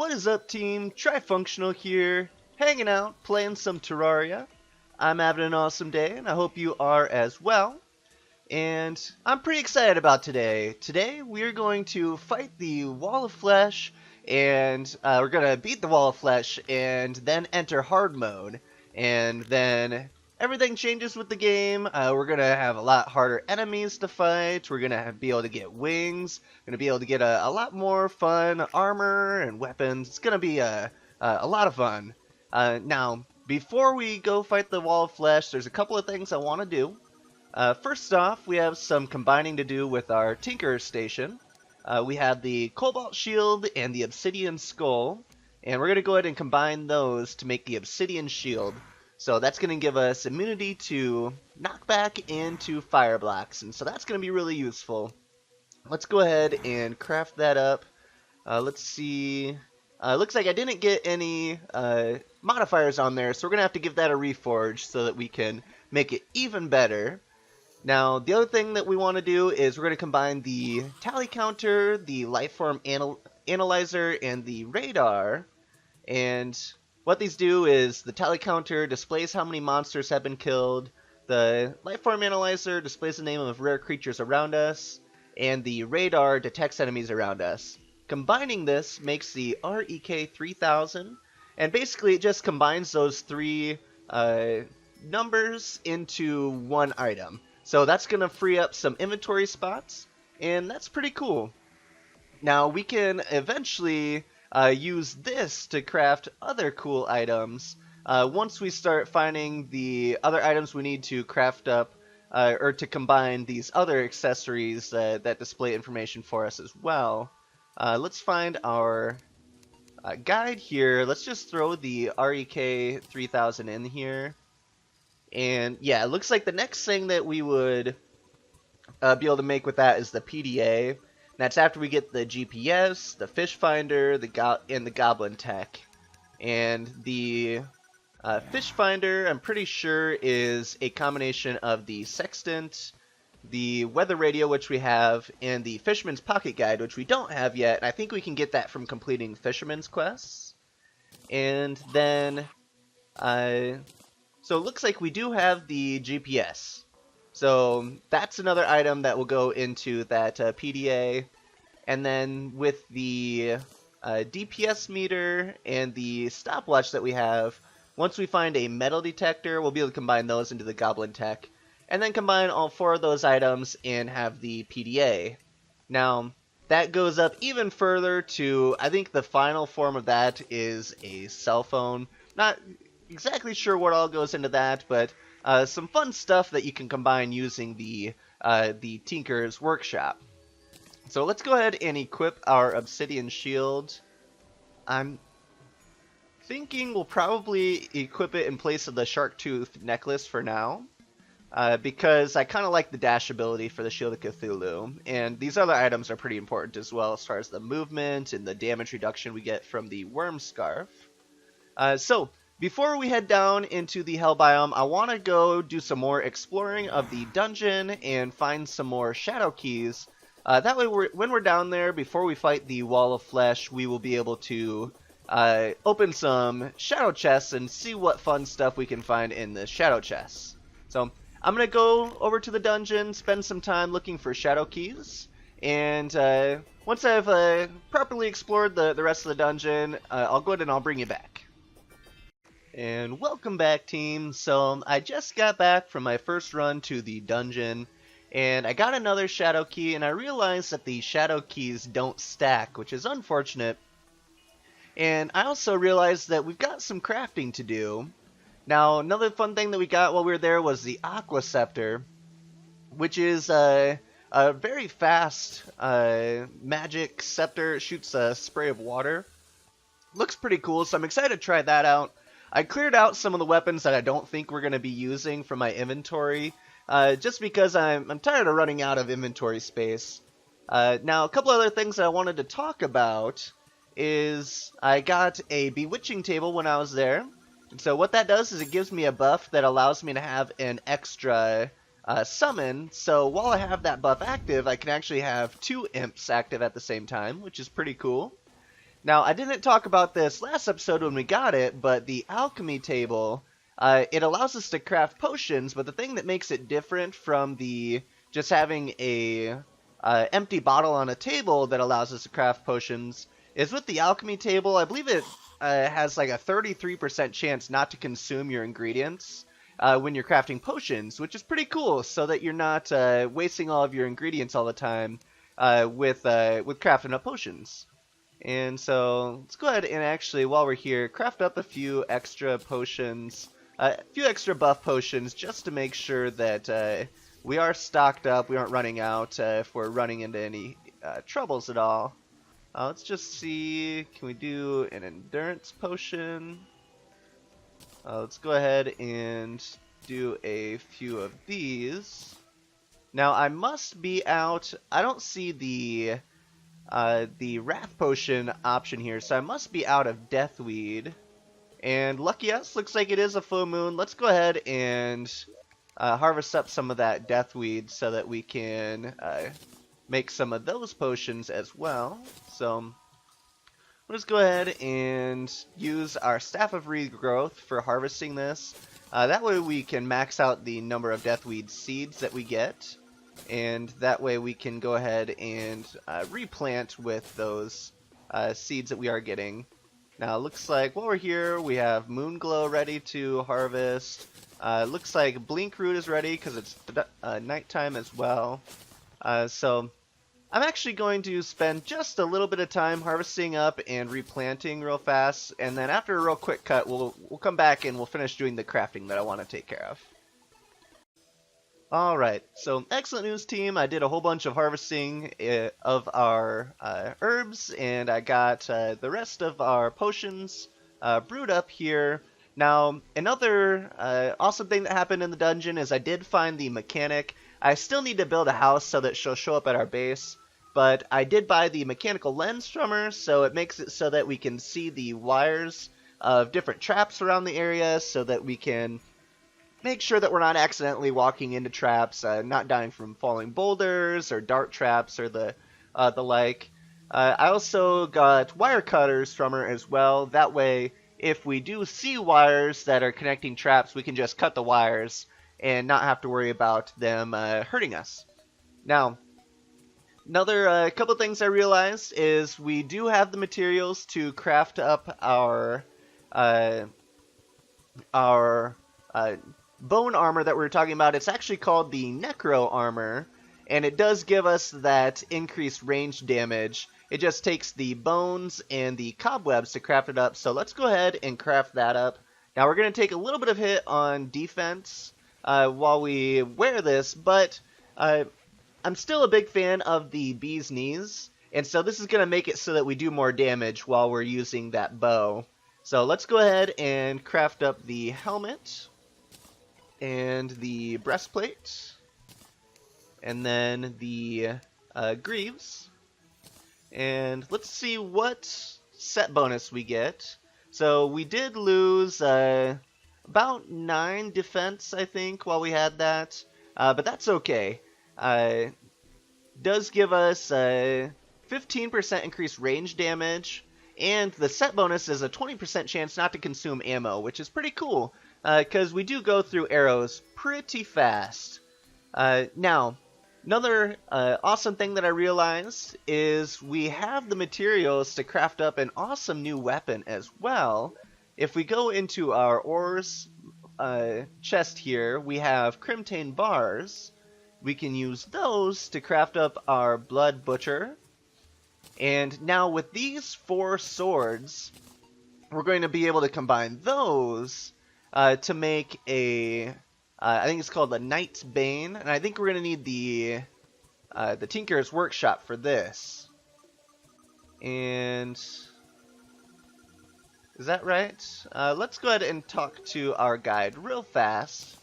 What is up, team? Trifunctional here, hanging out, playing some Terraria. I'm having an awesome day, and I hope you are as well. And I'm pretty excited about today. Today, we're going to fight the Wall of Flesh, and we're going to beat the Wall of Flesh, and then enter hard mode. And then everything changes with the game. We're going to have a lot harder enemies to fight. We're going to be able to get wings. We're going to be able to get a lot more fun armor and weapons. It's going to be a lot of fun. Now, before we go fight the Wall of Flesh, there's a couple of things I want to do. First off, we have some combining to do with our Tinker Station. We have the Cobalt Shield and the Obsidian Skull, and we're going to go ahead and combine those to make the Obsidian Shield. So that's going to give us immunity to knockback into fire blocks, and so that's going to be really useful. Let's go ahead and craft that up. Let's see. Looks like I didn't get any modifiers on there, so we're going to have to give that a reforge so that we can make it even better. Now, the other thing that we want to do is we're going to combine the tally counter, the lifeform analyzer, and the radar. And what these do is the tally counter displays how many monsters have been killed, the lifeform analyzer displays the name of rare creatures around us, and the radar detects enemies around us. Combining this makes the REK 3000, and basically it just combines those three numbers into one item. So that's going to free up some inventory spots, and that's pretty cool. Now we can eventually use this to craft other cool items once we start finding the other items we need to craft up or to combine these other accessories that display information for us as well. Let's find our guide here. Let's just throw the REK 3000 in here. And yeah, it looks like the next thing that we would be able to make with that is the PDA. That's after we get the GPS, the fish finder, and the goblin tech. And the fish finder, I'm pretty sure, is a combination of the sextant, the weather radio, which we have, and the fisherman's pocket guide, which we don't have yet. And I think we can get that from completing fisherman's quests. And then so it looks like we do have the GPS. So that's another item that will go into that PDA. And then with the DPS meter and the stopwatch that we have, once we find a metal detector, we'll be able to combine those into the goblin tech. And then combine all four of those items and have the PDA. Now, that goes up even further to, I think the final form of that is a cell phone. Not exactly sure what all goes into that, but some fun stuff that you can combine using the Tinker's Workshop. So let's go ahead and equip our Obsidian Shield. I'm thinking we'll probably equip it in place of the Shark Tooth necklace for now, because I kind of like the dash ability for the Shield of Cthulhu, and these other items are pretty important as well as far as the movement and the damage reduction we get from the Worm Scarf. So before we head down into the Hell Biome, I want to go do some more exploring of the dungeon and find some more shadow keys. That way, when we're down there, before we fight the Wall of Flesh, we will be able to open some shadow chests and see what fun stuff we can find in the shadow chests. So I'm going to go over to the dungeon, spend some time looking for shadow keys, and once I've properly explored the rest of the dungeon, I'll go ahead and I'll bring you back. And welcome back, team. So I just got back from my first run to the dungeon, and I got another shadow key, and I realized that the shadow keys don't stack, which is unfortunate. And I also realized that we've got some crafting to do. Now, another fun thing that we got while we were there was the Aqua Scepter, which is a very fast magic scepter. It shoots a spray of water. Looks pretty cool, so I'm excited to try that out. I cleared out some of the weapons that I don't think we're going to be using from my inventory, just because I'm tired of running out of inventory space. Now, a couple other things that I wanted to talk about is I got a bewitching table when I was there. And so what that does is it gives me a buff that allows me to have an extra summon. So while I have that buff active, I can actually have two imps active at the same time, which is pretty cool. Now, I didn't talk about this last episode when we got it, but the alchemy table, it allows us to craft potions, but the thing that makes it different from the just having a empty bottle on a table that allows us to craft potions is with the alchemy table, I believe it has like a 33% chance not to consume your ingredients when you're crafting potions, which is pretty cool, so that you're not wasting all of your ingredients all the time with crafting up potions. And so let's go ahead and actually, while we're here, craft up a few extra potions, a few extra buff potions, just to make sure that we are stocked up, we aren't running out if we're running into any troubles at all. Let's just see, can we do an endurance potion? Let's go ahead and do a few of these. Now I must be out, I don't see the Wrath Potion option here, so I must be out of Deathweed. And lucky us, looks like it is a full moon. Let's go ahead and harvest up some of that Deathweed so that we can make some of those potions as well. So we'll just go ahead and use our Staff of Regrowth for harvesting this. That way we can max out the number of Deathweed seeds that we get. And that way we can go ahead and replant with those seeds that we are getting. Now it looks like while we're here we have Moonglow ready to harvest. Looks like Blinkroot is ready because it's nighttime as well. So I'm actually going to spend just a little bit of time harvesting up and replanting real fast, and then after a real quick cut we'll come back and we'll finish doing the crafting that I want to take care of. Alright, so excellent news team. I did a whole bunch of harvesting of our herbs, and I got the rest of our potions brewed up here. Now, another awesome thing that happened in the dungeon is I did find the mechanic. I still need to build a house so that she'll show up at our base, but I did buy the mechanical lens from her, so it makes it so that we can see the wires of different traps around the area so that we can make sure that we're not accidentally walking into traps, not dying from falling boulders or dart traps or the like. I also got wire cutters from her as well. That way, if we do see wires that are connecting traps, we can just cut the wires and not have to worry about them hurting us. Now, another couple things I realized is we do have the materials to craft up our bone armor that we were talking about. It's actually called the Necro armor, and it does give us that increased range damage. It just takes the bones and the cobwebs to craft it up, so let's go ahead and craft that up. Now we're going to take a little bit of hit on defense while we wear this, but I'm still a big fan of the bee's knees, and so this is going to make it so that we do more damage while we're using that bow. So let's go ahead and craft up the helmet and the breastplate, and then the greaves, and let's see what set bonus we get. So we did lose about 9 defense, I think, while we had that, but that's okay. Does give us 15% increased range damage, and the set bonus is a 20% chance not to consume ammo, which is pretty cool. Because we do go through arrows pretty fast. Now, another awesome thing that I realized is we have the materials to craft up an awesome new weapon as well. If we go into our ores chest here, we have Crimtane bars. We can use those to craft up our Blood Butcher. And now with these 4 swords, we're going to be able to combine those to make a, I think it's called the Knight's Bane, and I think we're going to need the Tinker's Workshop for this. And is that right? Let's go ahead and talk to our guide real fast.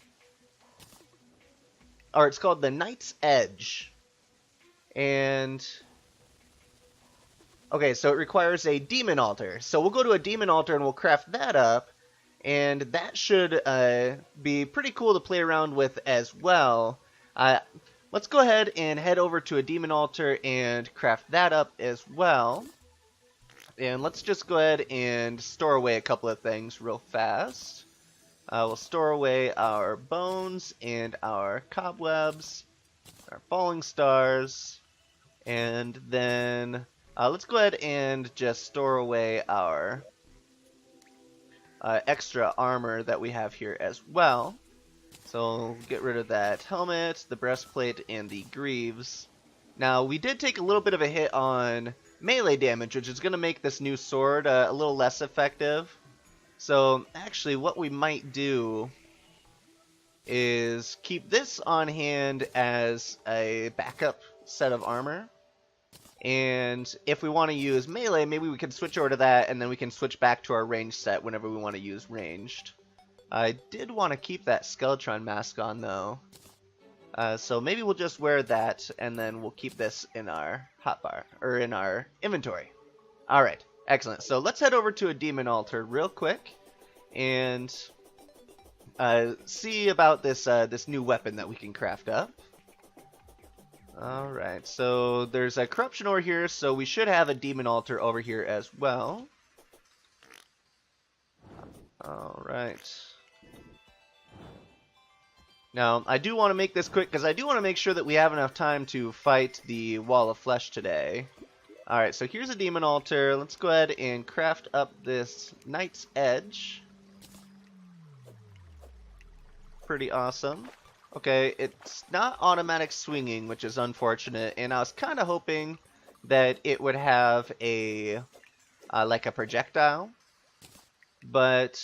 Or it's called the Knight's Edge. And okay, so it requires a demon altar. So we'll go to a demon altar and we'll craft that up. And that should be pretty cool to play around with as well. Let's go ahead and head over to a demon altar and craft that up as well. and let's just go ahead and store away a couple of things real fast. We'll store away our bones and our cobwebs, our falling stars, and then let's go ahead and just store away our extra armor that we have here as well. So get rid of that helmet, the breastplate, and the greaves. Now, we did take a little bit of a hit on melee damage, which is going to make this new sword a little less effective. So, actually, what we might do is keep this on hand as a backup set of armor. And if we want to use melee, maybe we can switch over to that, and then we can switch back to our ranged set whenever we want to use ranged. I did want to keep that Skeletron mask on, though. So maybe we'll just wear that, and then we'll keep this in our hotbar, or in our inventory. Alright, excellent. So let's head over to a demon altar real quick, and see about this this new weapon that we can craft up. Alright, so there's a corruption ore here, so we should have a demon altar over here as well. Alright. Now, I do want to make this quick, because I do want to make sure that we have enough time to fight the Wall of Flesh today. Alright, so here's a demon altar. Let's go ahead and craft up this Knight's Edge. Pretty awesome. Okay, it's not automatic swinging, which is unfortunate, and I was kind of hoping that it would have a, like a projectile. But,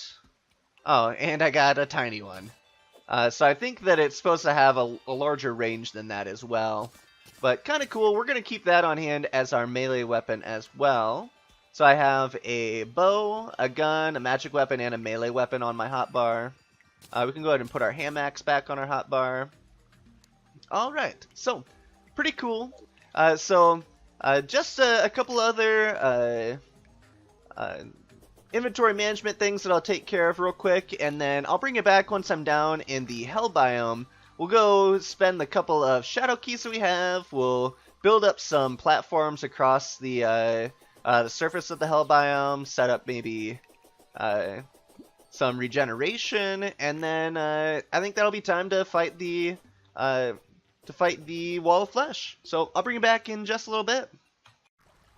oh, and I got a tiny one. So I think that it's supposed to have a larger range than that as well. But kind of cool. We're going to keep that on hand as our melee weapon as well. So I have a bow, a gun, a magic weapon, and a melee weapon on my hotbar. We can go ahead and put our ham axe back on our hotbar. Alright, so pretty cool. Just a couple other inventory management things that I'll take care of real quick, and then I'll bring it back once I'm down in the Hell biome. We'll go spend the couple of shadow keys that we have. We'll build up some platforms across the surface of the Hell biome, set up maybe some regeneration, and then I think that'll be time to fight the Wall of Flesh. So I'll bring it back in just a little bit.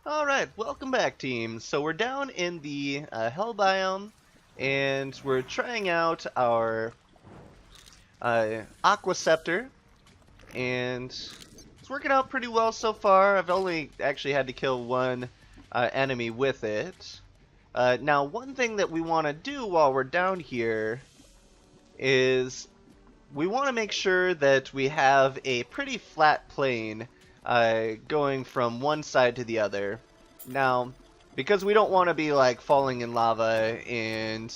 Alright, welcome back, team. So we're down in the Hell biome, and we're trying out our Aqua Scepter, and it's working out pretty well so far. I've only actually had to kill one enemy with it. Now, one thing that we want to do while we're down here is we want to make sure that we have a pretty flat plane going from one side to the other. Now, because we don't want to be like falling in lava, and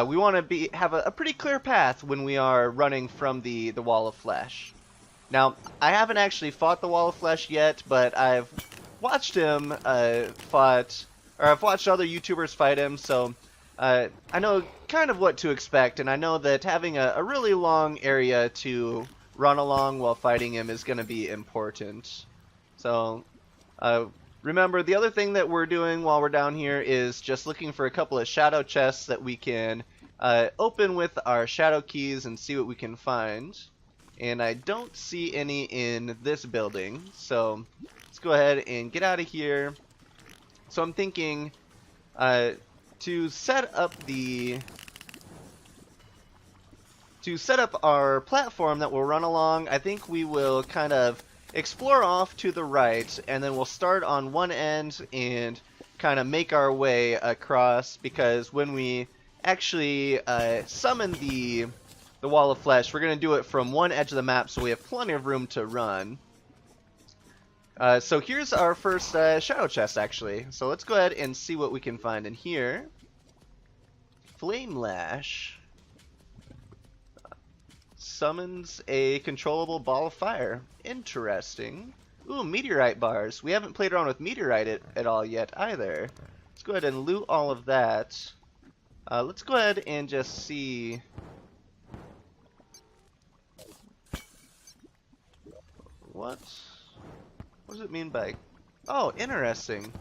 we want to have a pretty clear path when we are running from the Wall of Flesh. Now, I haven't actually fought the Wall of Flesh yet, but I've watched him I've watched other YouTubers fight him, so I know kind of what to expect, and I know that having a really long area to run along while fighting him is going to be important. So, remember, the other thing that we're doing while we're down here is just looking for a couple of shadow chests that we can open with our shadow keys and see what we can find. And I don't see any in this building, so let's go ahead and get out of here. So I'm thinking to set up our platform that will run along, I think we will kind of explore off to the right, and then we'll start on one end and kind of make our way across, because when we actually summon the Wall of Flesh, we're going to do it from one edge of the map, so we have plenty of room to run. So here's our first shadow chest, actually. So let's go ahead and see what we can find in here. Flame Lash summons a controllable ball of fire. Interesting. Ooh, meteorite bars. We haven't played around with meteorite at all yet either. Let's go ahead and loot all of that. Let's go ahead and just see. What does it mean by... Oh, interesting.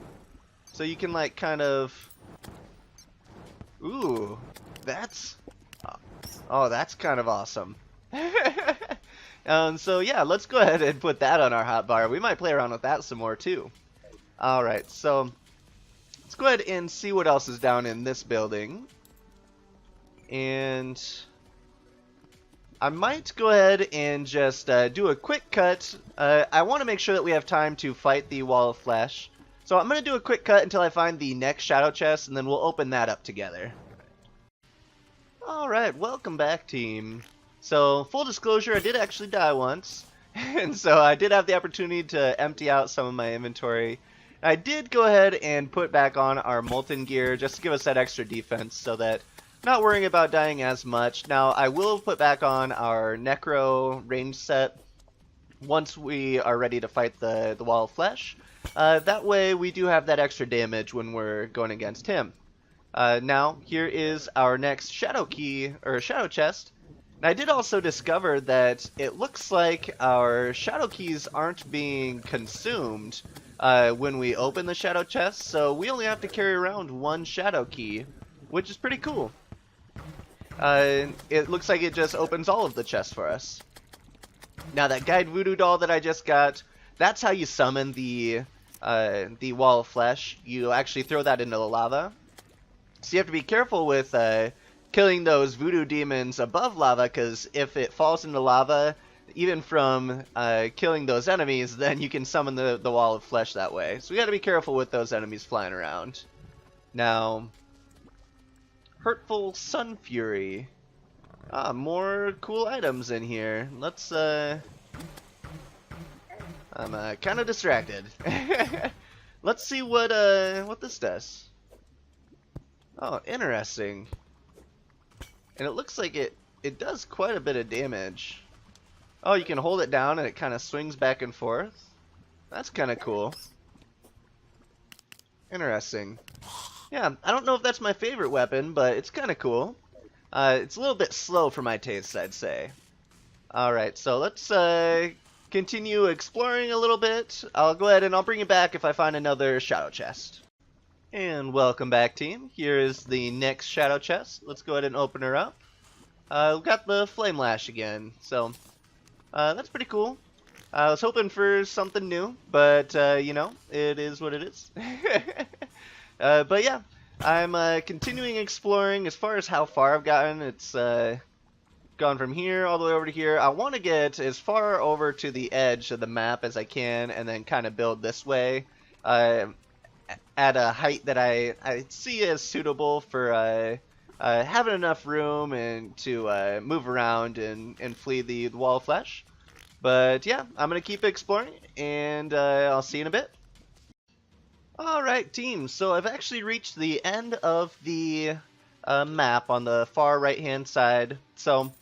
So you can like kind of... Ooh, that's... Oh, that's kind of awesome. So yeah, let's go ahead and put that on our hotbar. We might play around with that some more too. Alright, so let's go ahead and see what else is down in this building. And I might go ahead and just do a quick cut. I want to make sure that we have time to fight the wall of flesh. So I'm going to do a quick cut until I find the next shadow chest, and then we'll open that up together. Alright, welcome back, team. So, full disclosure, I did actually die once. And so I did have the opportunity to empty out some of my inventory. I did go ahead and put back on our molten gear just to give us that extra defense so that I'm not worrying about dying as much. Now, I will put back on our necro range set once we are ready to fight the wall of flesh. That way we do have that extra damage when we're going against him. Now, here is our next shadow key, or shadow chest. And I did also discover that it looks like our shadow keys aren't being consumed when we open the shadow chest, so we only have to carry around one shadow key, which is pretty cool. It looks like it just opens all of the chests for us. Now that guide voodoo doll that I just got, that's how you summon the wall of flesh. You actually throw that into the lava. So you have to be careful with killing those voodoo demons above lava, because if it falls into lava, even from killing those enemies, then you can summon the wall of flesh that way. So we got to be careful with those enemies flying around. Now, Hurtful Sun Fury. More cool items in here. Let's I'm kind of distracted. Let's see what this does. Oh, interesting. And it looks like it does quite a bit of damage. Oh, you can hold it down and it kind of swings back and forth. That's kind of cool. Interesting. Yeah, I don't know if that's my favorite weapon, but it's kind of cool. It's a little bit slow for my tastes, I'd say. Alright, so let's continue exploring a little bit. I'll go ahead and I'll bring you back if I find another shadow chest. And welcome back, team. Here is the next shadow chest. Let's go ahead and open her up. We've got the flame lash again, so that's pretty cool. I was hoping for something new, but you know, it is what it is. But yeah, I'm continuing exploring. As far as how far I've gotten, it's gone from here all the way over to here. I want to get as far over to the edge of the map as I can, and then kind of build this way. At a height that I see as suitable for having enough room and to move around and flee the wall of flesh. But yeah, I'm going to keep exploring, and I'll see you in a bit. Alright, team, so I've actually reached the end of the map on the far right hand side. So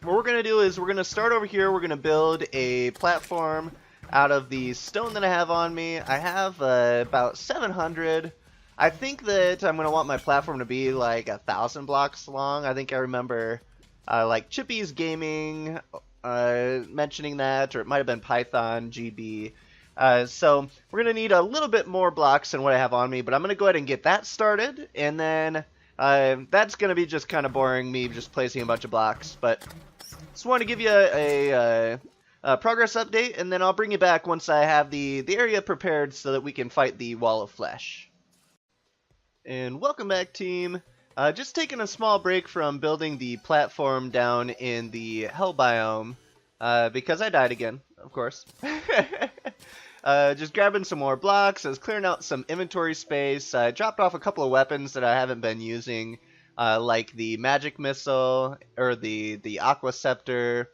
what we're going to do is we're going to start over here. We're going to build a platform out of the stone that I have on me. I have about 700. I think that I'm going to want my platform to be like 1,000 blocks long. I think I remember like Chippy's Gaming mentioning that, or it might have been Python GB. So we're going to need a little bit more blocks than what I have on me, but I'm going to go ahead and get that started, and then that's going to be just kind of boring, me just placing a bunch of blocks. But just want to give you a progress update, and then I'll bring you back once I have the area prepared so that we can fight the wall of flesh. And welcome back, team. Just taking a small break from building the platform down in the hell biome, because I died again, of course. Just grabbing some more blocks. I was clearing out some inventory space. I dropped off a couple of weapons that I haven't been using, like the magic missile or the aqua scepter.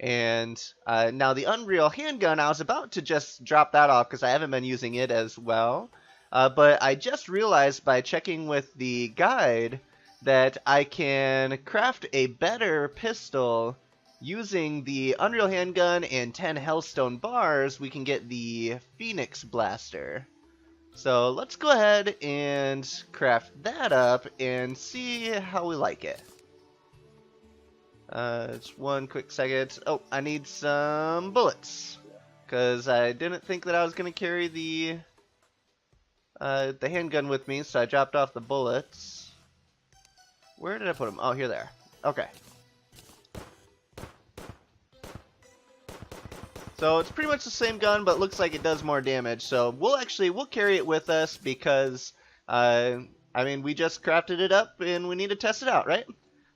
And now the Unreal handgun, I was about to just drop that off because I haven't been using it as well. But I just realized by checking with the guide that I can craft a better pistol using the Unreal handgun and 10 Hellstone bars. We can get the Phoenix Blaster. So let's go ahead and craft that up and see how we like it. Just one quick second. Oh, I need some bullets, because I didn't think that I was going to carry the the handgun with me, so I dropped off the bullets. Where did I put them? Oh, here they are. Okay. So it's pretty much the same gun, but looks like it does more damage. So we'll carry it with us because, I mean, we just crafted it up and we need to test it out, right?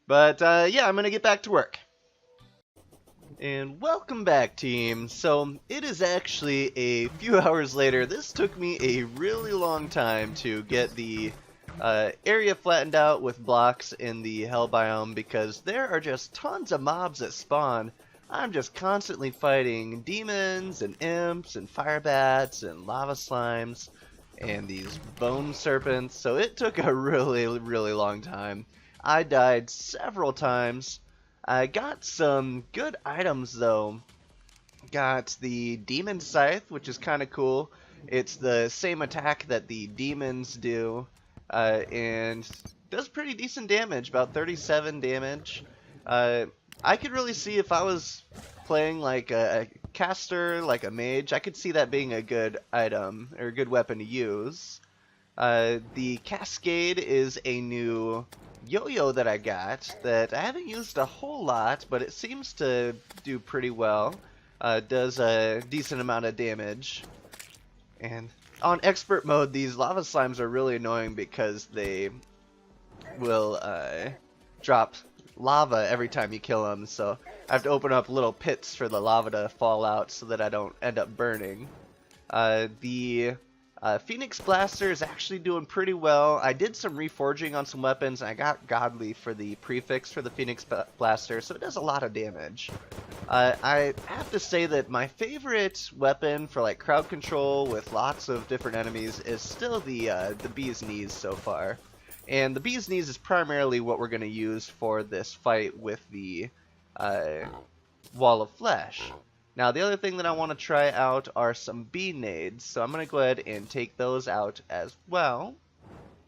But yeah, I'm gonna get back to work. And welcome back, team. So it is actually a few hours later. This took me a really long time to get the area flattened out with blocks in the hell biome because there are just tons of mobs that spawn. I'm just constantly fighting demons and imps and fire bats and lava slimes and these bone serpents. So it took a really long time. I died several times. I got some good items though. Got the demon scythe, which is kind of cool. It's the same attack that the demons do, and does pretty decent damage, about 37 damage. I could really see if I was playing like a caster, like a mage, I could see that being a good item, or a good weapon to use. The Cascade is a new yo-yo that I got that I haven't used a whole lot, but it seems to do pretty well. Does a decent amount of damage. And on expert mode, these lava slimes are really annoying because they will drop lava every time you kill them, so I have to open up little pits for the lava to fall out so that I don't end up burning. The Phoenix Blaster is actually doing pretty well. I did some reforging on some weapons, and I got Godly for the prefix for the Phoenix Blaster, so it does a lot of damage. I have to say that my favorite weapon for like crowd control with lots of different enemies is still the Bee's Knees so far. And the Bee's Knees is primarily what we're going to use for this fight with the Wall of Flesh. Now, the other thing that I want to try out are some bee nades, so I'm going to go ahead and take those out as well.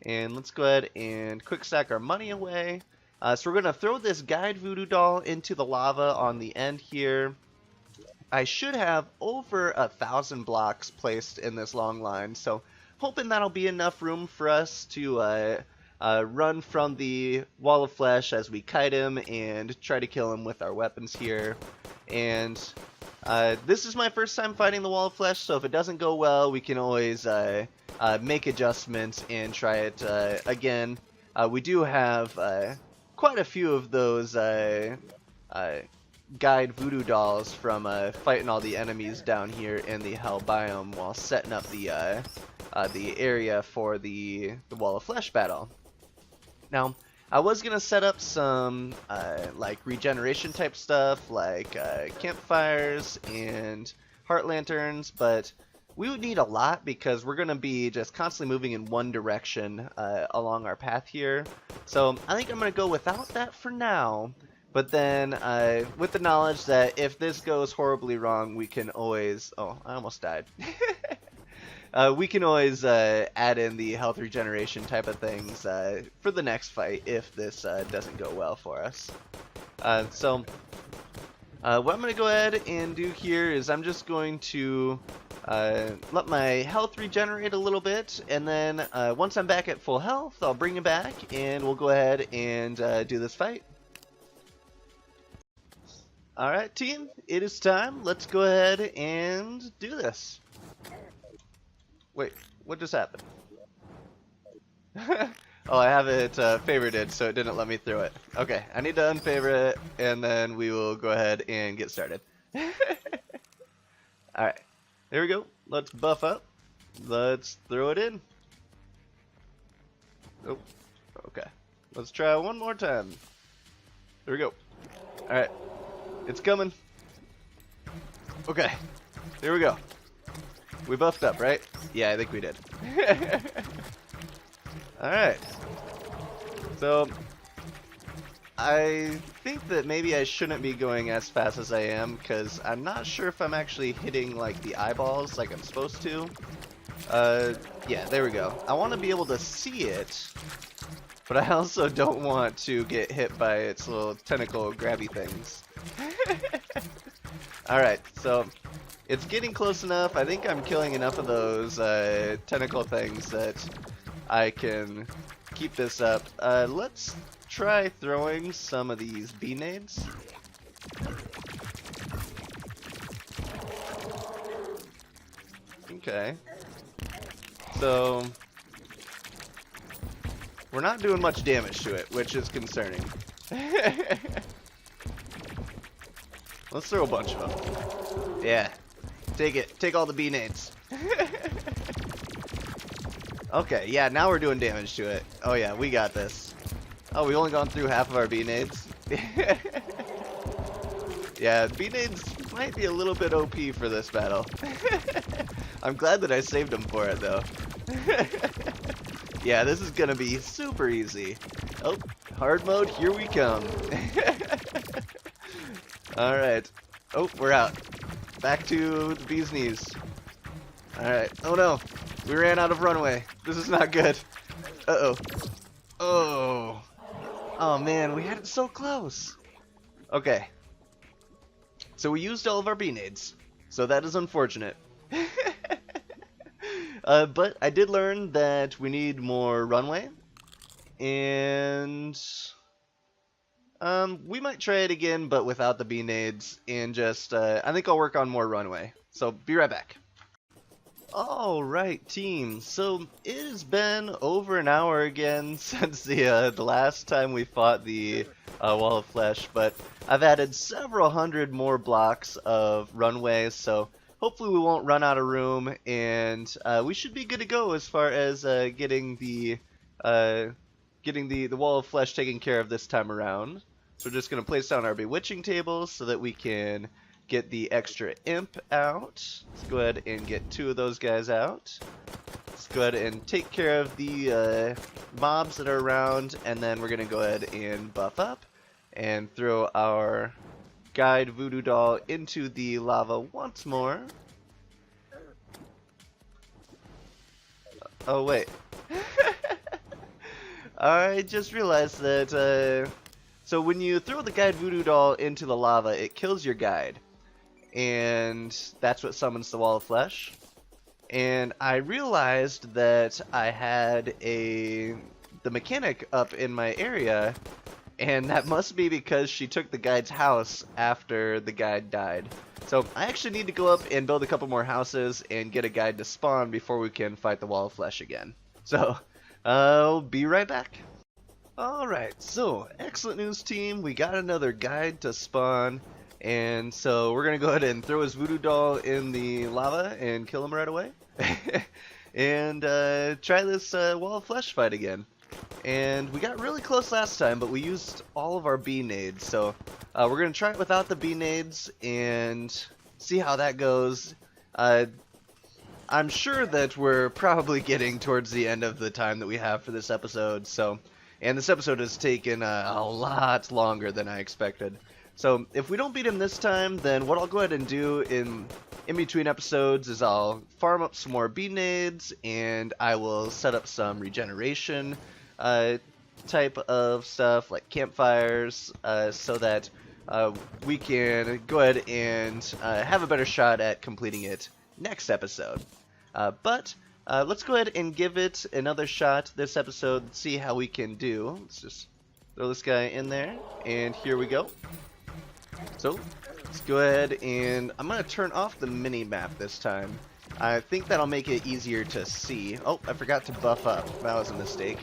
And let's go ahead and quick stack our money away. So we're going to throw this guide voodoo doll into the lava on the end here. I should have over 1,000 blocks placed in this long line, so hoping that'll be enough room for us to run from the Wall of Flesh as we kite him and try to kill him with our weapons here. And this is my first time fighting the Wall of Flesh, so if it doesn't go well, we can always make adjustments and try it again. We do have quite a few of those guide voodoo dolls from fighting all the enemies down here in the hell biome while setting up the area for the Wall of Flesh battle. Now, I was gonna set up some like regeneration type stuff, like campfires and heart lanterns, but we would need a lot because we're gonna be just constantly moving in one direction along our path here. So I think I'm gonna go without that for now. But then, with the knowledge that if this goes horribly wrong, we can always... Oh, I almost died. We can always add in the health regeneration type of things for the next fight if this doesn't go well for us. So, what I'm going to go ahead and do here is I'm just going to let my health regenerate a little bit, and then once I'm back at full health, I'll bring you back, and we'll go ahead and do this fight. Alright team, it is time. Let's go ahead and do this. Wait, what just happened? Oh, I have it favorited, so it didn't let me through it. Okay, I need to unfavorite it, and then we will go ahead and get started. Alright, here we go. Let's buff up. Let's throw it in. Oh, okay. Let's try one more time. There we go. Alright. It's coming. Okay, here we go. We buffed up, right? Yeah, I think we did. Alright. So, I think that maybe I shouldn't be going as fast as I am, because I'm not sure if I'm actually hitting, like, the eyeballs like I'm supposed to. Yeah, there we go. I want to be able to see it, but I also don't want to get hit by its little tentacle grabby things. Alright, so It's getting close enough. I think I'm killing enough of those tentacle things that I can keep this up. Let's try throwing some of these bee nades. Okay. So we're not doing much damage to it, which is concerning. Let's throw a bunch of them. Yeah. Take it. Take all the bee nades. Okay, yeah, now we're doing damage to it. Oh yeah, we got this. Oh, we only gone through half of our bee nades. Yeah, bee nades might be a little bit OP for this battle. I'm glad that I saved them for it though. Yeah, this is gonna be super easy. Oh, hard mode, here we come. Alright. Oh, we're out. Back to the bee's knees. Alright. Oh no. We ran out of runway. This is not good. Uh-oh. Oh. Oh man, we had it so close. Okay. So we used all of our bee nades. So that is unfortunate. But I did learn that we need more runway. And we might try it again, but without the bee nades, and just I think I'll work on more runway. So be right back. Alright team, so it has been over an hour again since the last time we fought the Wall of Flesh, but I've added several hundred more blocks of runway, so hopefully we won't run out of room, and we should be good to go as far as getting the Wall of Flesh taken care of this time around. So we're just going to place down our bewitching tables so that we can get the extra imp out. Let's go ahead and get 2 of those guys out. Let's go ahead and take care of the mobs that are around, and then we're going to go ahead and buff up and throw our guide voodoo doll into the lava once more. Oh wait. I just realized that so when you throw the guide voodoo doll into the lava, it kills your guide. And that's what summons the Wall of Flesh. And I realized that I had the mechanic up in my area, and that must be because she took the guide's house after the guide died. So I actually need to go up and build a couple more houses and get a guide to spawn before we can fight the Wall of Flesh again. So I'll be right back. Alright, so excellent news team, we got another guide to spawn. And so we're going to go ahead and throw his voodoo doll in the lava and kill him right away. And try this Wall of Flesh fight again. And we got really close last time, but we used all of our bee nades. So we're going to try it without the bee nades and see how that goes. I'm sure that we're probably getting towards the end of the time that we have for this episode. And this episode has taken a lot longer than I expected. So if we don't beat him this time, then what I'll go ahead and do in between episodes is I'll farm up some more bee nades, and I will set up some regeneration type of stuff like campfires, so that we can go ahead and have a better shot at completing it next episode. But let's go ahead and give it another shot this episode and see how we can do. Let's just throw this guy in there, and here we go. So, let's go ahead and I'm going to turn off the mini-map this time. I think that'll make it easier to see. Oh, I forgot to buff up. That was a mistake.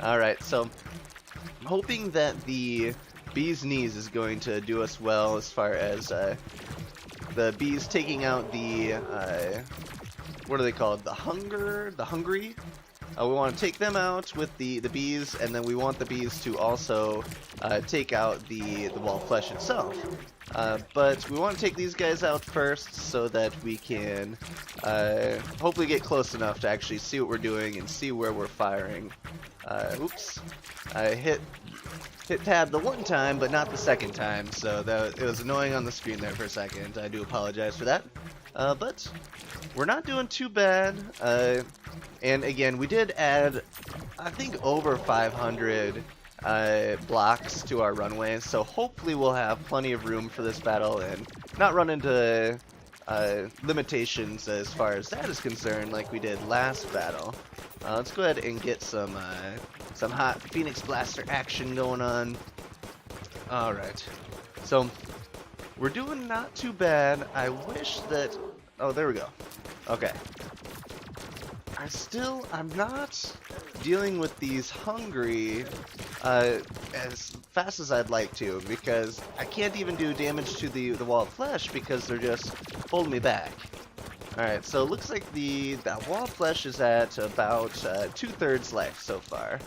Alright, so I'm hoping that the bee's knees is going to do us well as far as the bees taking out the, what are they called? The hungry? We want to take them out with the bees, and then we want the bees to also take out the Wall of Flesh itself. But we want to take these guys out first so that we can hopefully get close enough to actually see what we're doing and see where we're firing. Oops. I hit tab the one time, but not the second time, so it was annoying on the screen there for a second. I do apologize for that. But we're not doing too bad. And again, we did add, I think, over 500 blocks to our runway, so hopefully we'll have plenty of room for this battle, and not run into limitations as far as that is concerned, like we did last battle. Let's go ahead and get some hot Phoenix Blaster action going on. All right, so we're doing not too bad. I wish that. Oh, there we go. Okay. I'm not dealing with these hungry as fast as I'd like to, because I can't even do damage to the wall of flesh because they're just holding me back. Alright, so it looks like that wall of flesh is at about 2/3 life so far.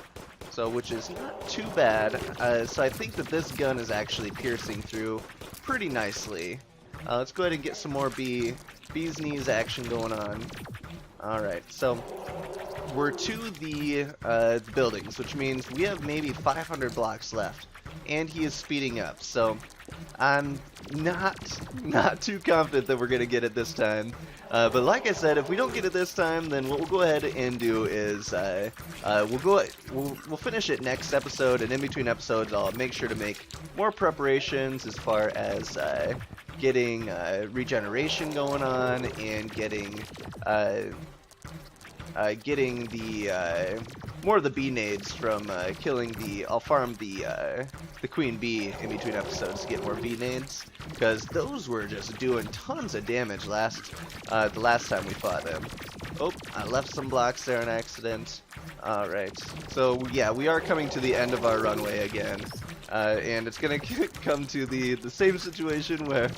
So, which is not too bad. So I think that this gun is actually piercing through pretty nicely. Let's go ahead and get some more bee's knees action going on. Alright, so we're to the buildings, which means we have maybe 500 blocks left, and he is speeding up, so I'm not too confident that we're going to get it this time. But like I said, if we don't get it this time, then what we'll go ahead and do is we'll finish it next episode, and in between episodes I'll make sure to make more preparations as far as getting regeneration going on and getting the more of the bee nades from killing I'll farm the queen bee in between episodes to get more bee nades, because those were just doing tons of damage the last time we fought them. Oh, I left some blocks there on accident. Alright, so yeah, we are coming to the end of our runway again, and it's gonna come to the same situation where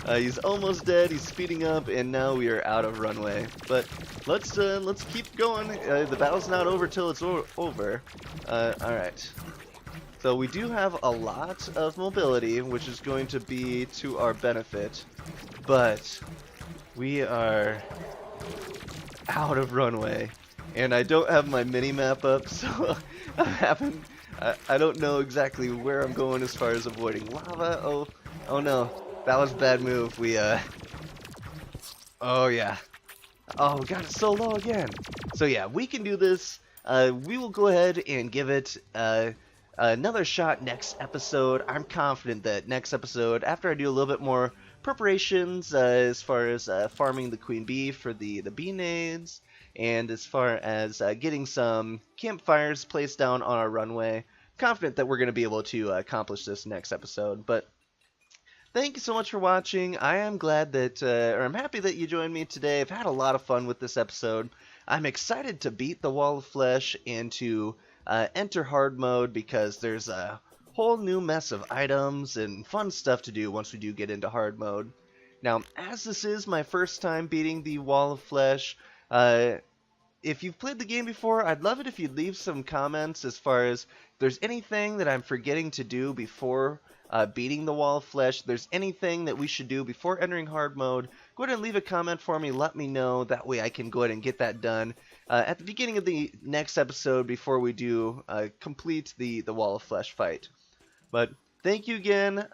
he's almost dead, he's speeding up, and now we are out of runway. But let's keep going. The battle's not over till it's over. Alright. So we do have a lot of mobility, which is going to be to our benefit, but we are out of runway, and I don't have my mini-map up, so I don't know exactly where I'm going as far as avoiding lava. Oh no, that was a bad move. Oh yeah. Oh, we got it so low again. So yeah, we can do this. We will go ahead and give it another shot next episode. I'm confident that next episode, after I do a little bit more preparations as far as farming the queen bee for the bee nades, and as far as getting some campfires placed down on our runway, confident that we're going to be able to accomplish this next episode. But thank you so much for watching. I am glad that, or I'm happy that you joined me today. I've had a lot of fun with this episode. I'm excited to beat the wall of flesh and to enter hard mode, because there's a whole new mess of items and fun stuff to do once we do get into hard mode. Now, as this is my first time beating the wall of flesh, if you've played the game before, I'd love it if you'd leave some comments as far as if there's anything that I'm forgetting to do before beating the wall of flesh. If there's anything that we should do before entering hard mode, go ahead and leave a comment for me. Let me know. That way I can go ahead and get that done at the beginning of the next episode before we do complete the wall of flesh fight. But thank you again.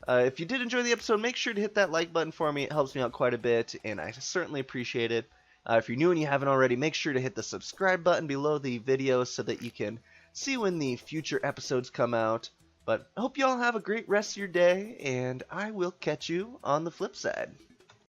If you did enjoy the episode, make sure to hit that like button for me. It helps me out quite a bit, and I certainly appreciate it. If you're new and you haven't already, make sure to hit the subscribe button below the video so that you can see when the future episodes come out. But I hope you all have a great rest of your day, and I will catch you on the flip side.